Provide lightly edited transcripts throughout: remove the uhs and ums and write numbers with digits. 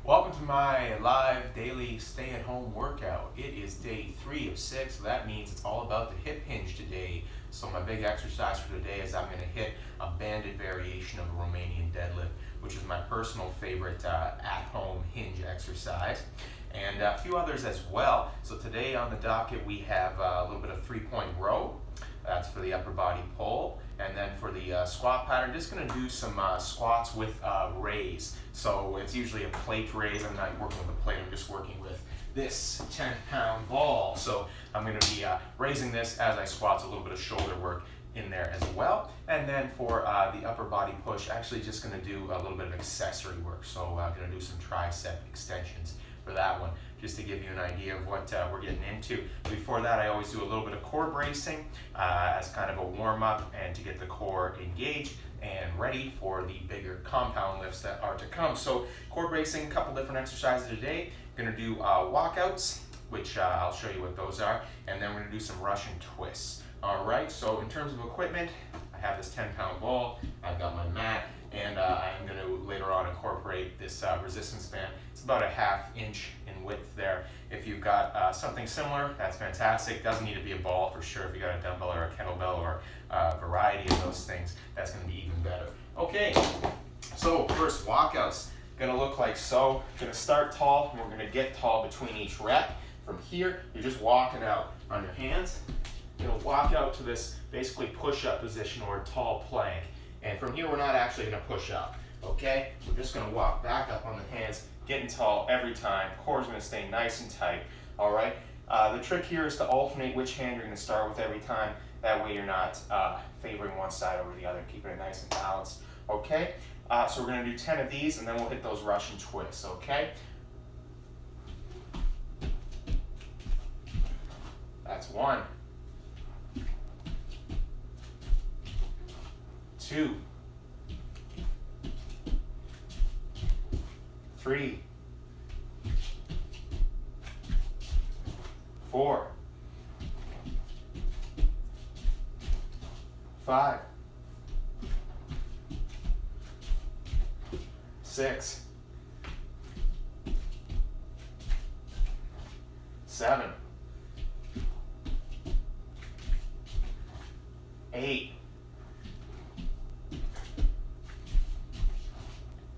Welcome to my live daily stay-at-home workout. It is day 3 of 6, so that means it's all about the hip hinge today. So my big exercise for today is I'm going to hit a banded variation of a Romanian deadlift, which is my personal favorite at-home hinge exercise, and a few others as well. So today on the docket we have a little bit of three-point row. That's for the upper body pull. And then for the squat pattern, just going to do some squats with raise. So it's usually a plate raise. I'm not working with a plate, I'm just working with this 10-pound ball. So I'm going to be raising this as I squat, so a little bit of shoulder work in there as well. And then for the upper body push, actually just going to do a little bit of accessory work. So I'm going to do some tricep extensions for that one, just to give you an idea of what we're getting into. Before that, I always do a little bit of core bracing as kind of a warm-up and to get the core engaged and ready for the bigger compound lifts that are to come. So core bracing, a couple different exercises today. Going to do walkouts, which I'll show you what those are, and then we're going to do some Russian twists. All right, so in terms of equipment, I have this 10-pound ball, I've got my mat, and I'm going to later on incorporate this resistance band. It's about a 1/2 inch in width there. If you've got something similar, that's fantastic. Doesn't need to be a ball for sure. If you got a dumbbell or a kettlebell or a variety of those things, that's going to be even better. Okay, so first walkouts going to look like so. Going to start tall, and we're going to get tall between each rep. From here, you're just walking out on your hands. You're going to walk out to this basically push-up position or a tall plank. And from here, we're not actually going to push up, okay? We're just going to walk back up on the hands, getting tall every time. Core's going to stay nice and tight, all right? The trick here is to alternate which hand you're going to start with every time. That way you're not favoring one side over the other, keeping it nice and balanced, okay? So we're going to do 10 of these, and then we'll hit those Russian twists, okay? That's 1. 2, 3, 4, 5, 6, 7, 8,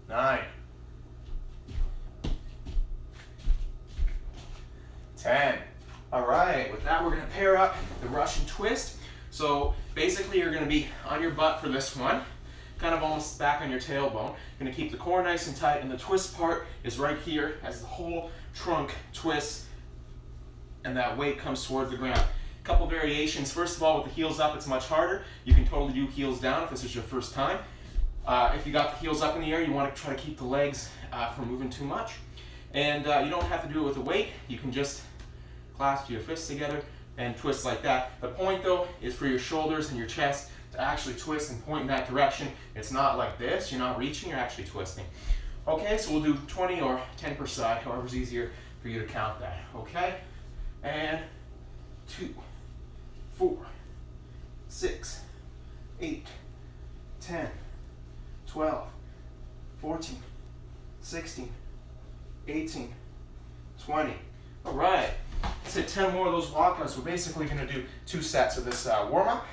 9, 10. All right, with that we're going to pair up the Russian twist. So basically you're going to be on your butt for this one, kind of almost back on your tailbone. You're going to keep the core nice and tight, and the twist part is right here as the whole trunk twists and that weight comes towards the ground. A couple variations. First of all, with the heels up, it's much harder. You can totally do heels down if this is your first time. If you got the heels up in the air, you want to try to keep the legs from moving too much. And you don't have to do it with a weight. You can just clasp your fists together and twist like that. The point though is for your shoulders and your chest to actually twist and point in that direction. It's not like this. You're not reaching, you're actually twisting. Okay, so we'll do 20 or 10 per side, however's easier for you to count that. Okay? And 2, 4, 6, 8, 10, 12, 14, 16, 18, 20. All right, let's hit 10 more of those walkouts. We're basically going to do 2 sets of this warm-up.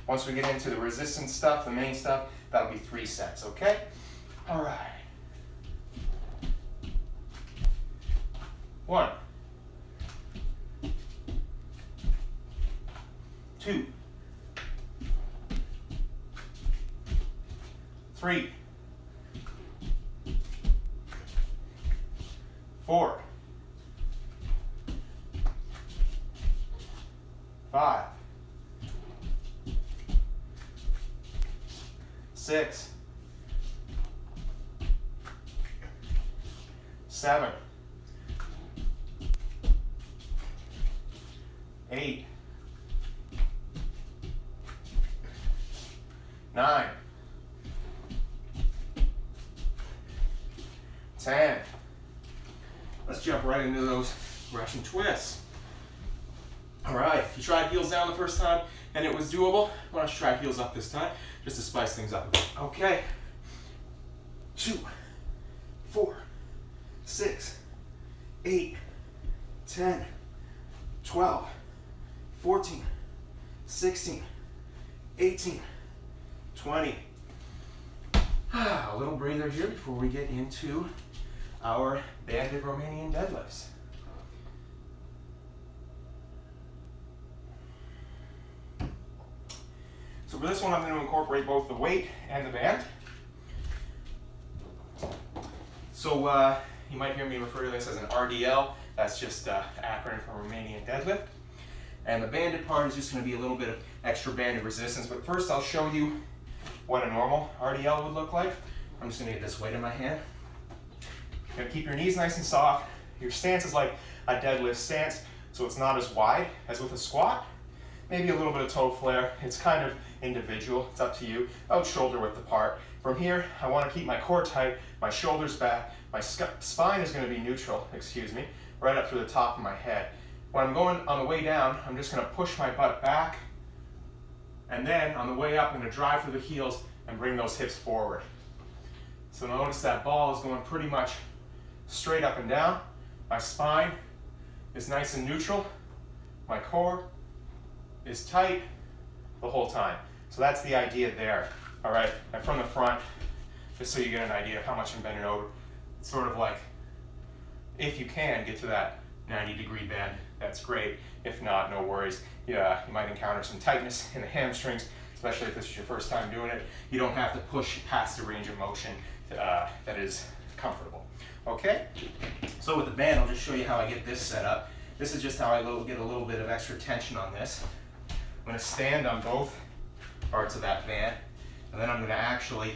Once we get into the resistance stuff, the main stuff, that'll be 3 sets, okay? All right. 1, 2, 3, 4, 5, 6, 7, 8, 9, 10. Let's jump right into those Russian twists. All right, if you tried heels down the first time and it was doable, why don't you try heels up this time, just to spice things up a bit. Okay. 2, 4, 6, 8, 10, 12, 14, 16, 18, 20. A little breather here before we get into our banded Romanian deadlifts. So for this one, I'm going to incorporate both the weight and the band. So you might hear me refer to this as an RDL. That's just an acronym for Romanian deadlift. And the banded part is just going to be a little bit of extra banded resistance. But first, I'll show you what a normal RDL would look like. I'm just going to get this weight in my hand. You're going to keep your knees nice and soft. Your stance is like a deadlift stance, so it's not as wide as with a squat. Maybe a little bit of toe flare. It's kind of individual. It's up to you. About shoulder width apart. From here, I want to keep my core tight, my shoulders back, my spine is going to be neutral, right up through the top of my head. When I'm going on the way down, I'm just going to push my butt back, and then on the way up, I'm going to drive through the heels and bring those hips forward. So notice that ball is going pretty much straight up and down. My spine is nice and neutral. My core is tight the whole time. So that's the idea there. All right, and from the front, just so you get an idea of how much I'm bending over, it's sort of like, if you can get to that 90-degree bend, that's great. If not, no worries. Yeah, you might encounter some tightness in the hamstrings, especially if this is your first time doing it. You don't have to push past the range of motion that is comfortable. Okay, so with the band, I'll just show you how I get this set up. This is just how I get a little bit of extra tension on this. I'm going to stand on both parts of that band, and then I'm going to actually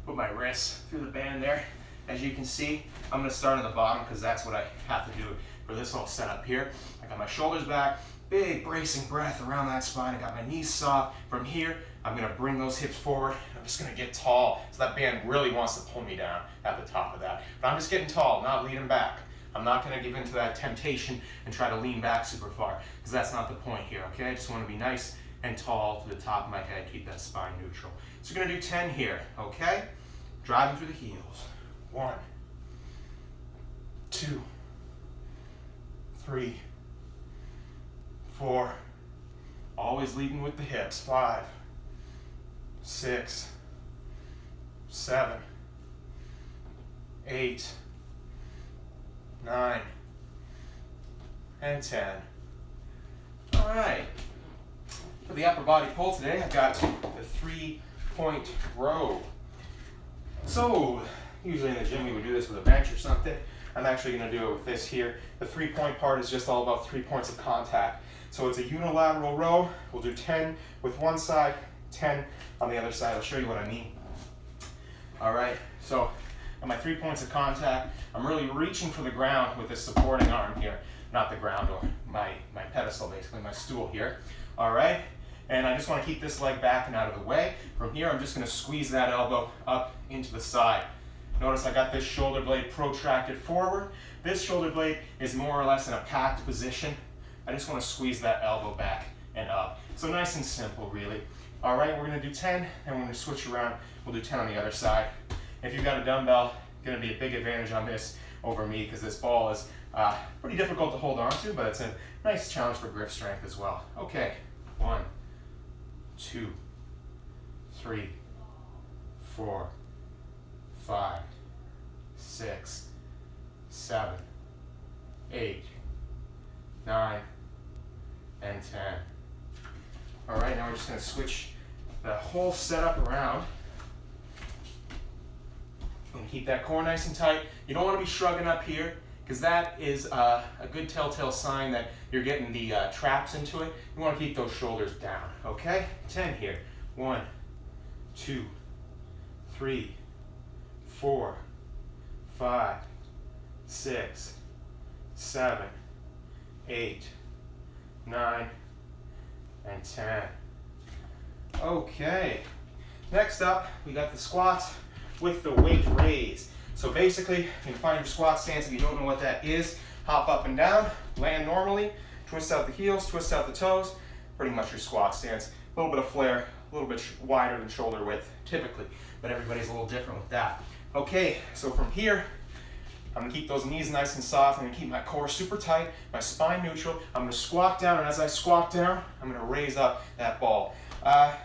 put my wrists through the band there. As you can see, I'm going to start on the bottom because that's what I have to do for this whole setup here. I got my shoulders back, big bracing breath around that spine. I got my knees soft. From here, I'm going to bring those hips forward. I'm just going to get tall. So that band really wants to pull me down at the top of that. But I'm just getting tall, not leaning back. I'm not going to give in to that temptation and try to lean back super far because that's not the point here, okay? I just want to be nice and tall to the top of my head, keep that spine neutral. So we're going to do 10 here, okay? Driving through the heels. 1, 2, 3, 4. Always leading with the hips. 5, 6, 7, 8, 9, and 10. All right. For the upper body pull today, I've got the 3-point row. So, usually in the gym we would do this with a bench or something. I'm actually going to do it with this here. The 3-point part is just all about 3 points of contact. So it's a unilateral row. We'll do 10 with one side, 10 on the other side. I'll show you what I mean. All right, so on my 3 points of contact, I'm really reaching for the ground with this supporting arm here. Not the ground, or my pedestal, basically, my stool here. All right, and I just want to keep this leg back and out of the way. From here, I'm just going to squeeze that elbow up into the side. Notice I got this shoulder blade protracted forward. This shoulder blade is more or less in a packed position. I just want to squeeze that elbow back and up. So nice and simple, really. All right, we're going to do 10, and we're going to switch around. We'll do 10 on the other side. If you've got a dumbbell, going to be a big advantage on this over me because this ball is pretty difficult to hold on to, but it's a nice challenge for grip strength as well. Okay, 1, 2, 3, 4, 5, 6, 7, 8, 9, and 10. All right, now we're just going to switch the whole setup around. And keep that core nice and tight. You don't want to be shrugging up here because that is a good telltale sign that you're getting the traps into it. You want to keep those shoulders down, okay? 10 here. 1, 2, 3, 4, 5, 6, 7, 8, 9, and 10. Okay. Next up, we got the squats with the weight raise. So basically, you can find your squat stance. If you don't know what that is, hop up and down, land normally, twist out the heels, twist out the toes, pretty much your squat stance. A little bit of flare, a little bit wider than shoulder width, typically, but everybody's a little different with that. Okay, so from here, I'm gonna keep those knees nice and soft. I'm gonna keep my core super tight, my spine neutral. I'm gonna squat down, and as I squat down, I'm gonna raise up that ball.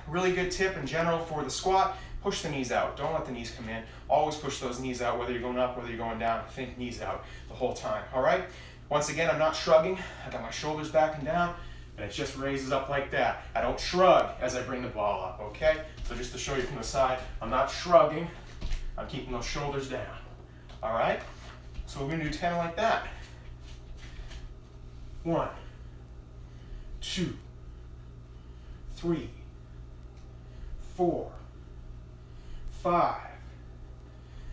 Really good tip in general for the squat, push the knees out. Don't let the knees come in. Always push those knees out, whether you're going up, whether you're going down. Think knees out the whole time, all right? Once again, I'm not shrugging. I got my shoulders back and down, and it just raises up like that. I don't shrug as I bring the ball up, okay? So just to show you from the side, I'm not shrugging. I'm keeping those shoulders down, all right? So we're gonna do 10 like that. 1, 2, 3, 4, 5,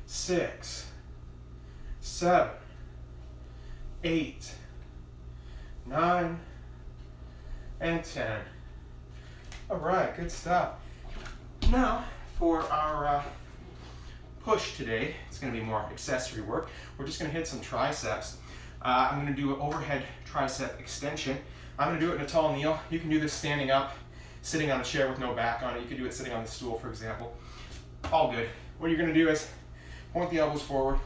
6, 7, 8, 9, and 10. All right, good stuff. Now for our push today, it's going to be more accessory work. We're just going to hit some triceps. I'm going to do an overhead tricep extension. I'm going to do it in a tall kneel. You can do this standing up, sitting on a chair with no back on it. You can do it sitting on the stool, for example. All good. What you're going to do is point the elbows forward.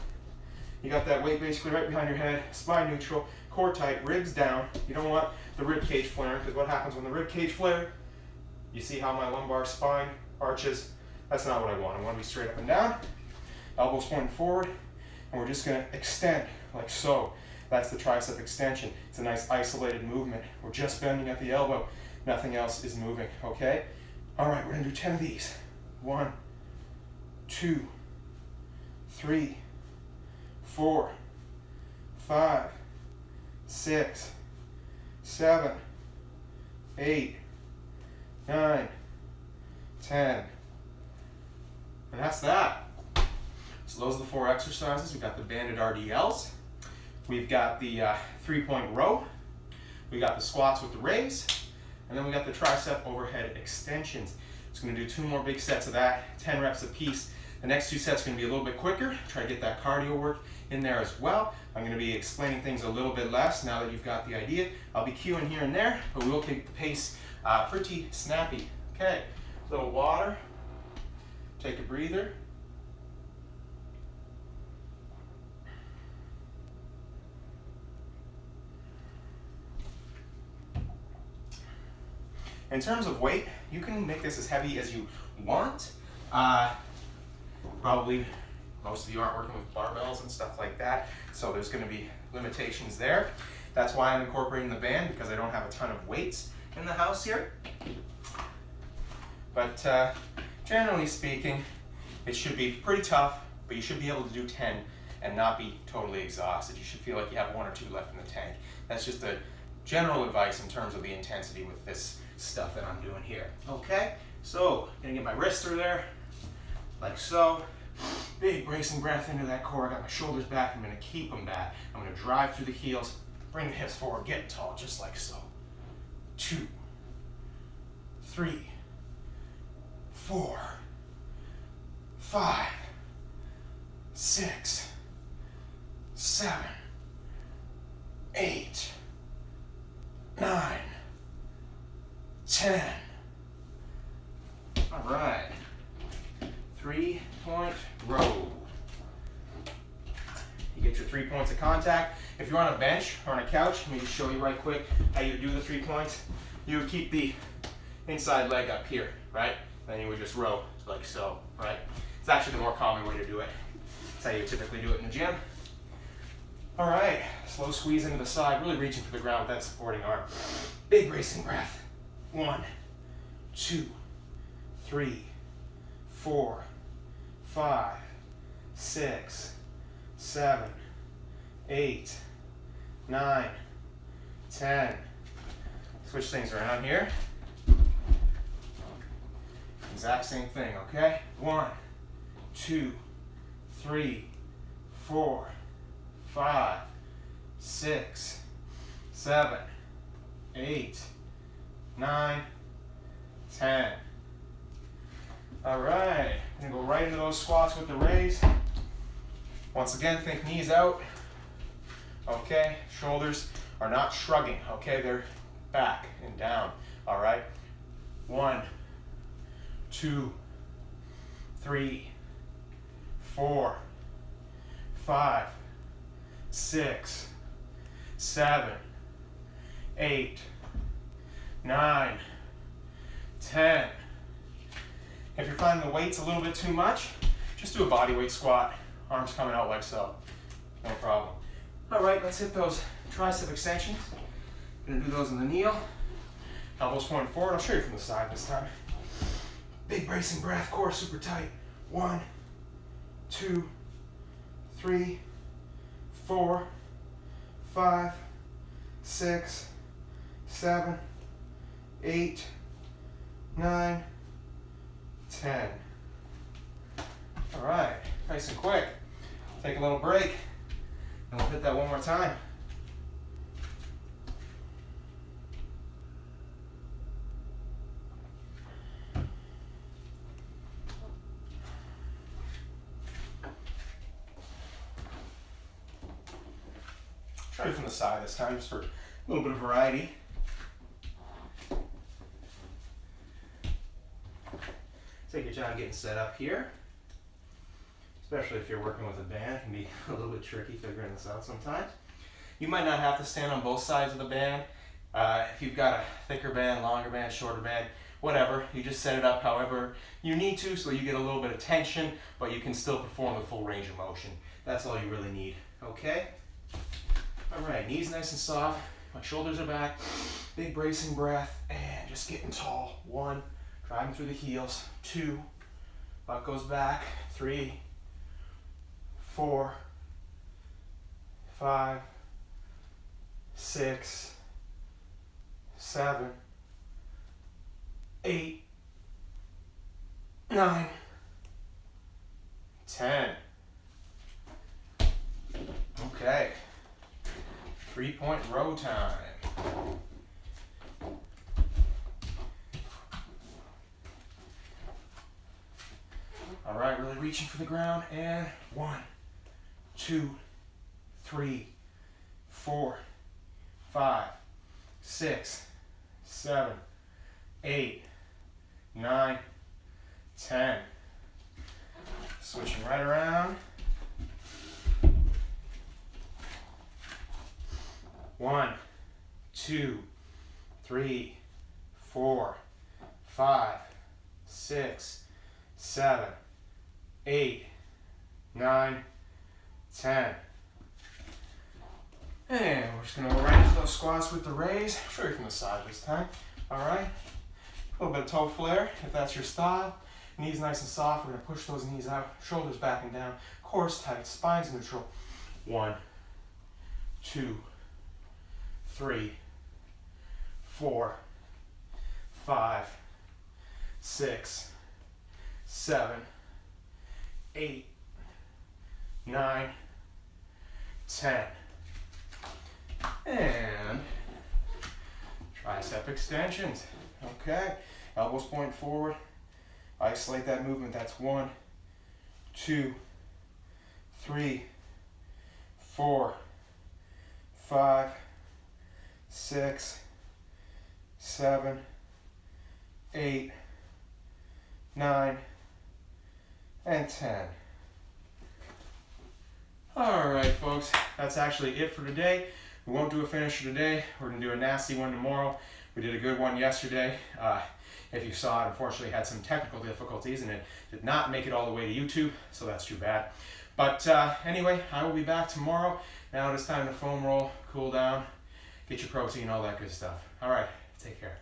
You got that weight basically right behind your head, spine neutral, core tight, ribs down. You don't want the rib cage flaring, because what happens when the rib cage flares, you see how my lumbar spine arches? That's not what I want. I want to be straight up and down, elbows pointing forward, and we're just going to extend like so. That's the tricep extension. It's a nice isolated movement. We're just bending at the elbow. Nothing else is moving, okay? All right, we're going to do 10 of these. 1, 2, 3, 4, 5, 6, 7, 8, 9, 10. And that's that. So those are the 4 exercises. We've got the banded RDLs. We've got the 3-point row. We got the squats with the raise. And then we got the tricep overhead extensions. Just going to do 2 more big sets of that, 10 reps apiece. The next 2 sets are going to be a little bit quicker. Try to get that cardio work in there as well. I'm going to be explaining things a little bit less now that you've got the idea. I'll be cueing here and there, but we will keep the pace pretty snappy. Okay, a little water. Take a breather. In terms of weight, you can make this as heavy as you want. Probably most of you aren't working with barbells and stuff like that, so there's going to be limitations there. That's why I'm incorporating the band, because I don't have a ton of weights in the house here. But generally speaking, it should be pretty tough, but you should be able to do 10 and not be totally exhausted. You should feel like you have 1 or 2 left in the tank. That's just a general advice in terms of the intensity with this stuff that I'm doing here. Okay, so I'm gonna get my wrists through there, like so. Big bracing breath into that core. I got my shoulders back. I'm gonna keep them back. I'm gonna drive through the heels, bring the hips forward, get tall, just like so. 2, 3, 4, 5, 6, 7, 8, 9, 10. All right. 3-point row. You get your 3 points of contact. If you're on a bench or on a couch, let me just show you right quick how you do the 3 points. You would keep the inside leg up here, right? Then you would just row like so, right? It's actually the more common way to do it. That's how you typically do it in the gym. All right, slow squeeze into the side, really reaching for the ground with that supporting arm. Big bracing breath. 1, 2, 3, 4, 5, 6, 7, 8, 9, 10. Switch things around here. Exact same thing, okay? 1, 2, 3, 4, 5, 6, 7, 8, 9, 10. All right, I'm gonna go right into those squats with the raise. Once again, think knees out. Okay, shoulders are not shrugging, okay? They're back and down, all right? 1, 2, 3, 4, 5, 6, 7, 8, 9, 10. If you're finding the weight's a little bit too much, just do a body weight squat. Arms coming out like so. No problem. All right, let's hit those tricep extensions. Gonna do those in the kneel. Elbows pointing forward. I'll show you from the side this time. Big bracing breath, core super tight. 1, 2, 3, 4, 5, 6, 7, 8, 9, 10. All right, nice and quick. Take a little break, and we'll hit that one more time. Try it from the side this time, just for a little bit of variety. Take your time getting set up here, especially if you're working with a band. It can be a little bit tricky figuring this out sometimes. You might not have to stand on both sides of the band. If you've got a thicker band, longer band, shorter band, whatever, you just set it up however you need to so you get a little bit of tension, but you can still perform the full range of motion. That's all you really need, okay? All right, knees nice and soft, my shoulders are back, big bracing breath, and just getting tall. 1, driving through the heels. 2, butt goes back. 3, 4, 5, 6, 7, 8, 9, 10. Okay. 3-point row time. All right, really reaching for the ground, and 1, 2, 3, 4, 5, 6, 7, 8, 9, 10. Switching right around. 1, 2, 3, 4, 5, 6, 7, 8, 9, 10. And we're just gonna go right into those squats with the raise. I'll show you from the side this time. All right. A little bit of toe flare if that's your style. Knees nice and soft. We're gonna push those knees out, shoulders back and down, core's tight, spine's neutral. 1, 2, 3, 4, 5, 6, 7, 8, 9, 10. And tricep extensions. Okay, elbows point forward. Isolate that movement. That's 1, 2, 3, 4, 5, 6, 7, 8, 9, and 10. All right, folks, that's actually it for today. We won't do a finisher today. We're gonna do a nasty one tomorrow. We did a good one yesterday. If you saw it, unfortunately had some technical difficulties and it did not make it all the way to YouTube, so that's too bad. But anyway, I will be back tomorrow. Now it is time to foam roll, cool down, get your protein, all that good stuff. All right, take care.